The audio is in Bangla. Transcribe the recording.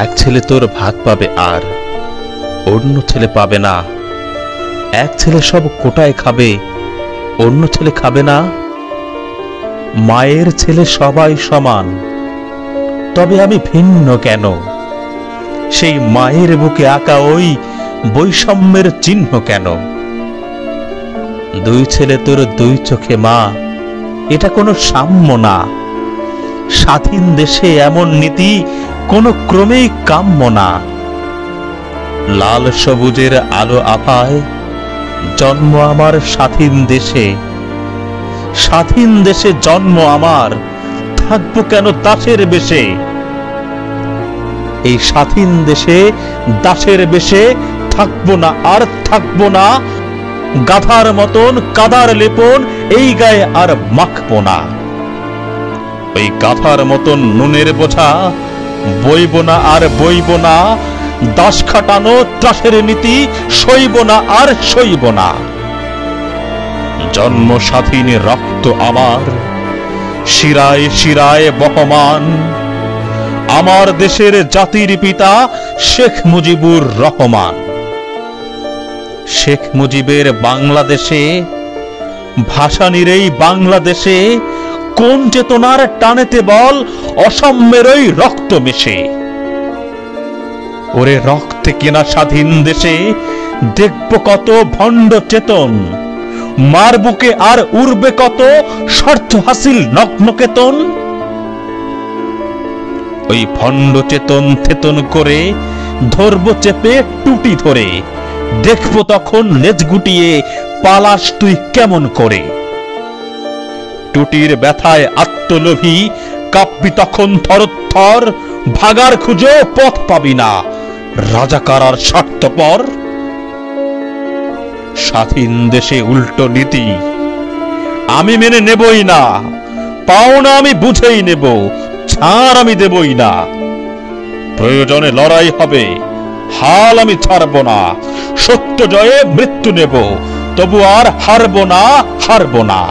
এক ছেলে তোর ভাগ পাবে আর অন্য ছেলে পাবে না। এক ছেলে সব কোটায় খাবে, অন্য ছেলে খাবে না। মায়ের ছেলে সবাই সমান, তবে আমি ভিন্ন কেন? সেই মায়ের বুকে আঁকা ওই বৈষম্যের চিহ্ন কেন? দুই ছেলে তোর দুই চোখে মা, এটা কোনো সাম্য না। স্বাধীন দেশে এমন নীতি কোনো ক্রমেই কাম্য না। লাল সবুজের আলো আভায় জন্ম আমার স্বাধীন দেশে, স্বাধীন দেশে জন্ম আমার, থাকবো কেন দাসের বেশে? এই স্বাধীন দেশে দাসের বেশে থাকবো না আর থাকবো না। গাধার মতন কাদার লেপন এই গায়ে আর মাখবো না। ওই গাধার মতন নুনের বোঝা বইব না আর বইব না। দাস খাটানো ত্রাসের নীতি সইব না আর সইব না। জন্ম স্বাধীন রক্ত আমার, শিরায় শিরায় বহমান। আমার দেশের জাতির পিতা শেখ মুজিবুর রহমান। শেখ মুজিবের বাংলাদেশে, ভাসানীর এই বাংলাদেশে কোন চেতনার টানেতে বল অসাম্যের ওই রক্ত মেশে? ওরে রক্তে কেনা স্বাধীন দেশে দেখব কত ভণ্ড চেতন। মার বুকে আর উড়বে কত স্বার্থ হাসিল নগ্ন কেতন। ওই ভণ্ড চেতন থেতন করে ধরবো চেপে টুটি ধরে। দেখবো তখন লেজ গুটিয়ে পালাস তুই কেমন করে। টুটির ব্যথায় আত্মলোভী কাঁপবি তখন থরথর। ভাগার খুঁজে পথ পাবি না, রাজাকার আর স্বার্থপর। স্বাধীন দেশে উল্টো নীতি আমি মেনে নেবই না। পাওনা আমি বুঝেই নেব, ছাড় আমি দেবই না। প্রয়োজনে লড়াই হবে, হাল আমি ছাড়ব না। সত্য জয়ে মৃত্যু নেব, তবু আর হারব না, হারব না।